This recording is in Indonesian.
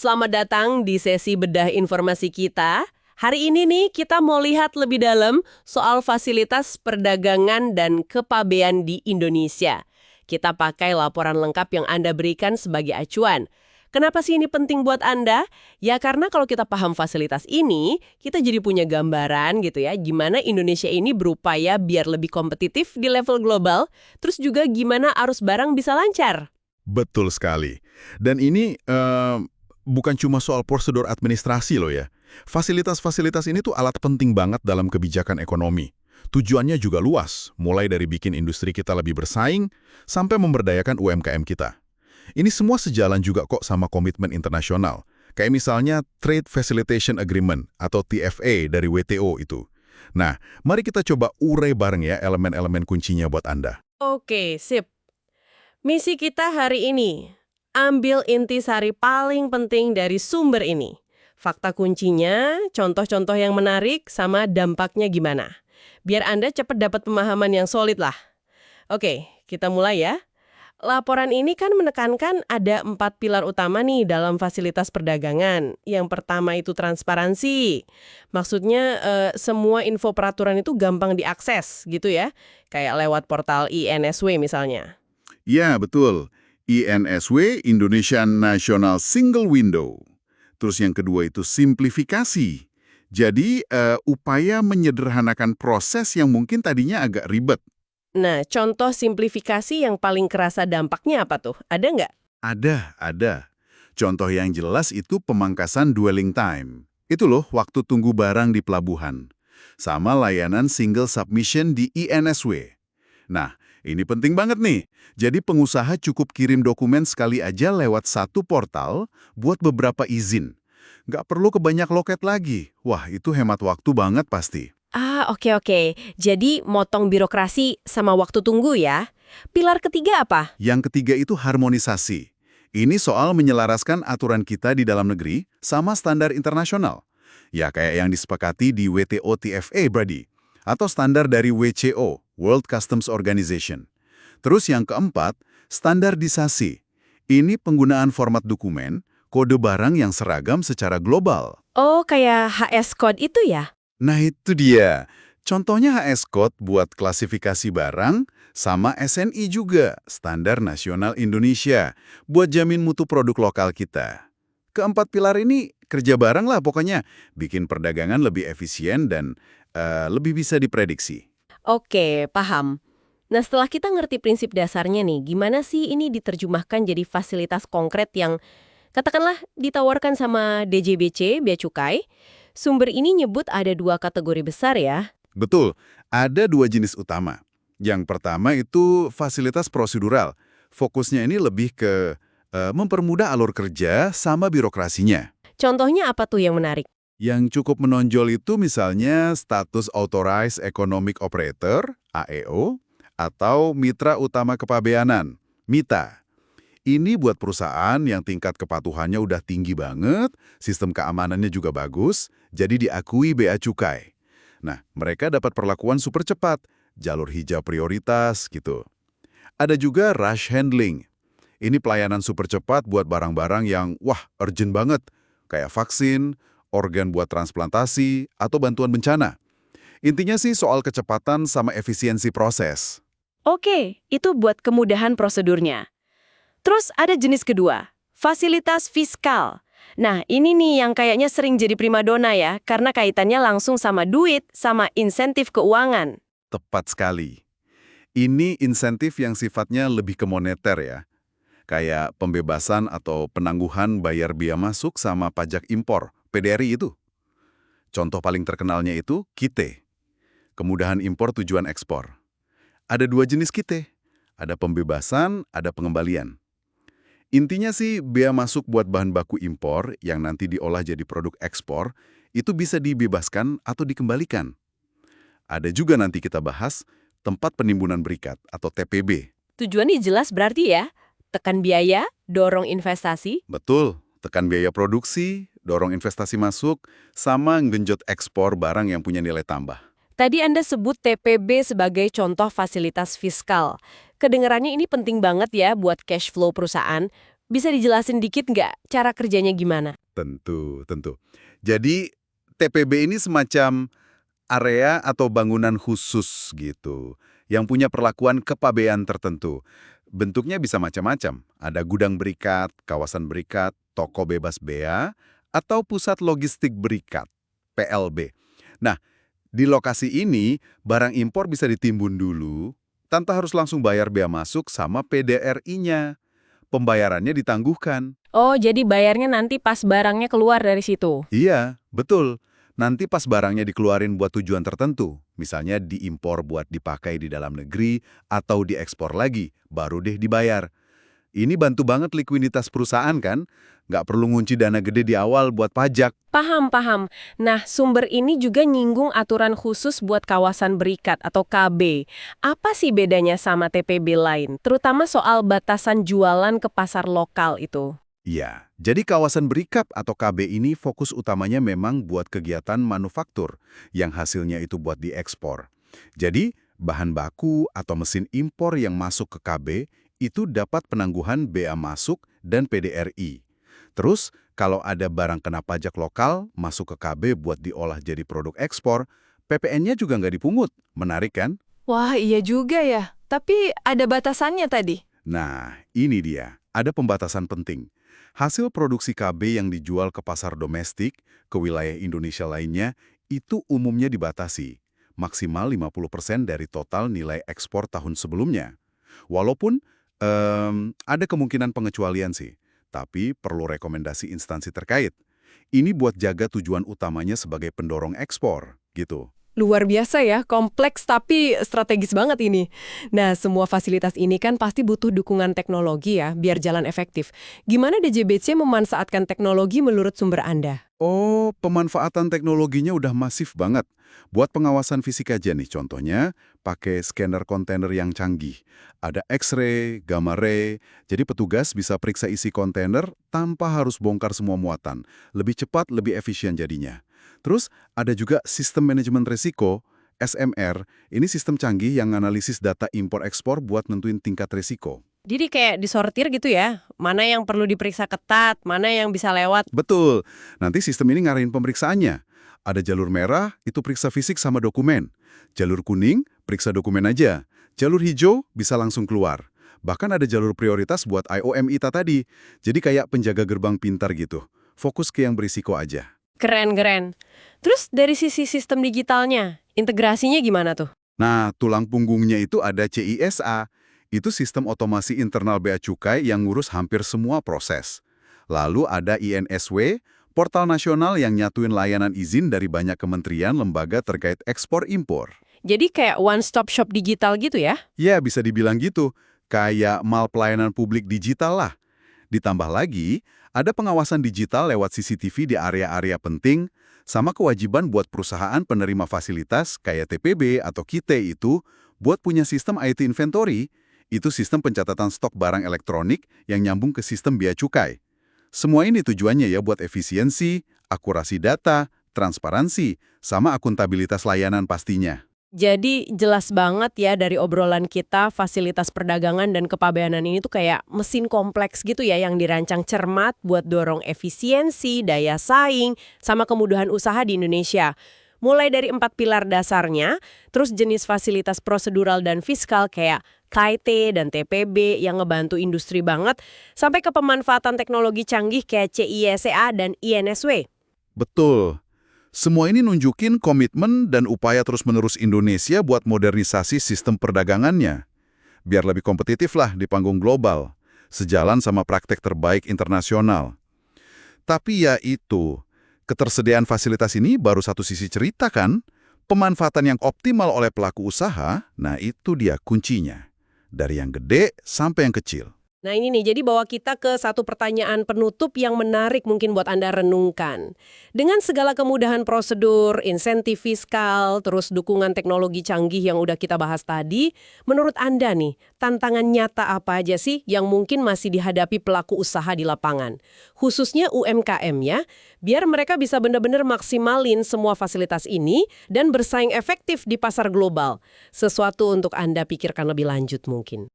Selamat datang di sesi bedah informasi kita. Hari ini nih kita mau lihat lebih dalam soal fasilitas perdagangan dan kepabean di Indonesia. Kita pakai laporan lengkap yang Anda berikan sebagai acuan. Kenapa sih ini penting buat Anda? Ya karena kalau kita paham fasilitas ini, kita jadi punya gambaran gitu ya, gimana Indonesia ini berupaya biar lebih kompetitif di level global, terus juga gimana arus barang bisa lancar. Betul sekali. Dan ini bukan cuma soal prosedur administrasi loh ya. Fasilitas-fasilitas ini tuh alat penting banget dalam kebijakan ekonomi. Tujuannya juga luas, mulai dari bikin industri kita lebih bersaing, sampai memberdayakan UMKM kita. Ini semua sejalan juga kok sama komitmen internasional. Kayak misalnya Trade Facilitation Agreement atau TFA dari WTO itu. Nah, mari kita coba urai bareng ya elemen-elemen kuncinya buat Anda. Oke, sip. Misi kita hari ini, ambil intisari paling penting dari sumber ini. Fakta kuncinya, contoh-contoh yang menarik, sama dampaknya gimana. Biar Anda cepat dapat pemahaman yang solid lah. Oke, kita mulai ya. Laporan ini kan menekankan ada 4 pilar utama nih dalam fasilitas perdagangan. Yang pertama itu transparansi. Maksudnya semua info peraturan itu gampang diakses gitu ya. Kayak lewat portal INSW misalnya. Ya, betul. INSW, Indonesian National Single Window. Terus yang kedua itu simplifikasi. Jadi, upaya menyederhanakan proses yang mungkin tadinya agak ribet. Nah, contoh simplifikasi yang paling kerasa dampaknya apa tuh? Ada nggak? Ada. Contoh yang jelas itu pemangkasan dwelling time. Itu loh, waktu tunggu barang di pelabuhan. Sama layanan single submission di INSW. Nah, ini penting banget nih. Jadi pengusaha cukup kirim dokumen sekali aja lewat satu portal buat beberapa izin. Nggak perlu ke banyak loket lagi. Wah, itu hemat waktu banget pasti. Oke. Jadi motong birokrasi sama waktu tunggu ya. Pilar ketiga apa? Yang ketiga itu harmonisasi. Ini soal menyelaraskan aturan kita di dalam negeri sama standar internasional. Ya kayak yang disepakati di WTO TFA berarti. Atau standar dari WCO, World Customs Organization. Terus yang keempat, standarisasi. Ini penggunaan format dokumen, kode barang yang seragam secara global. Oh, kayak HS Code itu ya? Nah itu dia. Contohnya HS Code buat klasifikasi barang, sama SNI juga, Standar Nasional Indonesia, buat jamin mutu produk lokal kita. Keempat pilar ini kerja bareng lah pokoknya, bikin perdagangan lebih efisien dan lebih bisa diprediksi. Oke, paham. Nah, setelah kita ngerti prinsip dasarnya nih, gimana sih ini diterjemahkan jadi fasilitas konkret yang katakanlah ditawarkan sama DJBC, Bea Cukai? Sumber ini nyebut ada 2 kategori besar ya. Betul, ada 2 jenis utama. Yang pertama itu fasilitas prosedural. Fokusnya ini lebih ke mempermudah alur kerja sama birokrasinya. Contohnya apa tuh yang menarik? Yang cukup menonjol itu misalnya status Authorized Economic Operator, AEO, atau Mitra Utama Kepabeanan, MITA. Ini buat perusahaan yang tingkat kepatuhannya udah tinggi banget, sistem keamanannya juga bagus, jadi diakui Bea Cukai. Nah, mereka dapat perlakuan super cepat, jalur hijau prioritas gitu. Ada juga rush handling. Ini pelayanan super cepat buat barang-barang yang, urgent banget, kayak vaksin, organ buat transplantasi, atau bantuan bencana. Intinya sih soal kecepatan sama efisiensi proses. Oke, itu buat kemudahan prosedurnya. Terus ada jenis kedua, fasilitas fiskal. Nah, ini nih yang kayaknya sering jadi primadona ya, karena kaitannya langsung sama duit, sama insentif keuangan. Tepat sekali. Ini insentif yang sifatnya lebih ke moneter ya. Kayak pembebasan atau penangguhan bayar biaya masuk sama pajak impor, PDRI itu. Contoh paling terkenalnya itu KITE, kemudahan impor tujuan ekspor. Ada 2 jenis KITE, ada pembebasan, ada pengembalian. Intinya sih, bea masuk buat bahan baku impor yang nanti diolah jadi produk ekspor, itu bisa dibebaskan atau dikembalikan. Ada juga nanti kita bahas tempat penimbunan berikat atau TPB. Tujuannya jelas berarti ya, tekan biaya, dorong investasi. Betul, tekan biaya produksi, dorong investasi masuk, sama ngenjot ekspor barang yang punya nilai tambah. Tadi Anda sebut TPB sebagai contoh fasilitas fiskal. Kedengarannya ini penting banget ya buat cash flow perusahaan. Bisa dijelasin dikit nggak cara kerjanya gimana? Tentu, tentu. Jadi TPB ini semacam area atau bangunan khusus gitu, yang punya perlakuan kepabean tertentu. Bentuknya bisa macam-macam. Ada gudang berikat, kawasan berikat, toko bebas bea, atau pusat logistik berikat, PLB. Nah, di lokasi ini, barang impor bisa ditimbun dulu, tanpa harus langsung bayar bea masuk sama PDRI-nya. Pembayarannya ditangguhkan. Oh, jadi bayarnya nanti pas barangnya keluar dari situ. Iya, betul. Nanti pas barangnya dikeluarin buat tujuan tertentu, misalnya diimpor buat dipakai di dalam negeri atau diekspor lagi, baru deh dibayar. Ini bantu banget likuiditas perusahaan kan? Nggak perlu ngunci dana gede di awal buat pajak. Paham, paham. Nah, sumber ini juga nyinggung aturan khusus buat kawasan berikat atau KB. Apa sih bedanya sama TPB lain? Terutama soal batasan jualan ke pasar lokal itu. Iya, jadi kawasan berikat atau KB ini fokus utamanya memang buat kegiatan manufaktur, yang hasilnya itu buat diekspor. Jadi, bahan baku atau mesin impor yang masuk ke KB itu dapat penangguhan bea masuk dan PDRI. Terus, kalau ada barang kena pajak lokal masuk ke KB buat diolah jadi produk ekspor, PPN-nya juga nggak dipungut. Menarik kan? Wah, iya juga ya. Tapi ada batasannya tadi. Nah, ini dia. Ada pembatasan penting. Hasil produksi KB yang dijual ke pasar domestik, ke wilayah Indonesia lainnya, itu umumnya dibatasi. Maksimal 50% dari total nilai ekspor tahun sebelumnya. Walaupun ada kemungkinan pengecualian sih, tapi perlu rekomendasi instansi terkait. Ini buat jaga tujuan utamanya sebagai pendorong ekspor, gitu. Luar biasa ya, kompleks tapi strategis banget ini. Nah, semua fasilitas ini kan pasti butuh dukungan teknologi ya, biar jalan efektif. Gimana DJBC memanfaatkan teknologi menurut sumber Anda? Oh, pemanfaatan teknologinya udah masif banget. Buat pengawasan fisik aja nih, contohnya pakai scanner kontainer yang canggih. Ada X-ray, gamma ray, jadi petugas bisa periksa isi kontainer tanpa harus bongkar semua muatan. Lebih cepat, lebih efisien jadinya. Terus ada juga sistem manajemen risiko, SMR. Ini sistem canggih yang analisis data impor-ekspor buat nentuin tingkat risiko. Jadi kayak disortir gitu ya, mana yang perlu diperiksa ketat, mana yang bisa lewat. Betul. Nanti sistem ini ngarahin pemeriksaannya. Ada jalur merah, itu periksa fisik sama dokumen. Jalur kuning, periksa dokumen aja. Jalur hijau, bisa langsung keluar. Bahkan ada jalur prioritas buat IOM-ITA tadi. Jadi kayak penjaga gerbang pintar gitu. Fokus ke yang berisiko aja. Keren-keren. Terus dari sisi sistem digitalnya, integrasinya gimana tuh? Nah, tulang punggungnya itu ada CISA. Itu sistem otomasi internal Bea Cukai yang ngurus hampir semua proses. Lalu ada INSW, portal nasional yang nyatuin layanan izin dari banyak kementerian lembaga terkait ekspor-impor. Jadi kayak one-stop shop digital gitu ya? Ya, bisa dibilang gitu. Kayak mal pelayanan publik digital lah. Ditambah lagi, ada pengawasan digital lewat CCTV di area-area penting, sama kewajiban buat perusahaan penerima fasilitas kayak TPB atau KITE itu buat punya sistem IT inventory, itu sistem pencatatan stok barang elektronik yang nyambung ke sistem bea cukai. Semua ini tujuannya ya buat efisiensi, akurasi data, transparansi, sama akuntabilitas layanan pastinya. Jadi jelas banget ya dari obrolan kita, fasilitas perdagangan dan kepabeanan ini tuh kayak mesin kompleks gitu ya yang dirancang cermat buat dorong efisiensi, daya saing, sama kemudahan usaha di Indonesia. Mulai dari 4 pilar dasarnya, terus jenis fasilitas prosedural dan fiskal kayak KIT dan TPB yang ngebantu industri banget, sampai ke pemanfaatan teknologi canggih kayak CISA dan INSW. Betul. Semua ini nunjukin komitmen dan upaya terus-menerus Indonesia buat modernisasi sistem perdagangannya. Biar lebih kompetitif lah di panggung global, sejalan sama praktek terbaik internasional. Tapi ya itu, ketersediaan fasilitas ini baru satu sisi cerita kan? Pemanfaatan yang optimal oleh pelaku usaha, nah itu dia kuncinya. Dari yang gede sampai yang kecil. Nah ini nih, jadi bawa kita ke satu pertanyaan penutup yang menarik mungkin buat Anda renungkan. Dengan segala kemudahan prosedur, insentif fiskal, terus dukungan teknologi canggih yang udah kita bahas tadi, menurut Anda nih, tantangan nyata apa aja sih yang mungkin masih dihadapi pelaku usaha di lapangan? Khususnya UMKM ya, biar mereka bisa benar-benar maksimalin semua fasilitas ini dan bersaing efektif di pasar global. Sesuatu untuk Anda pikirkan lebih lanjut mungkin.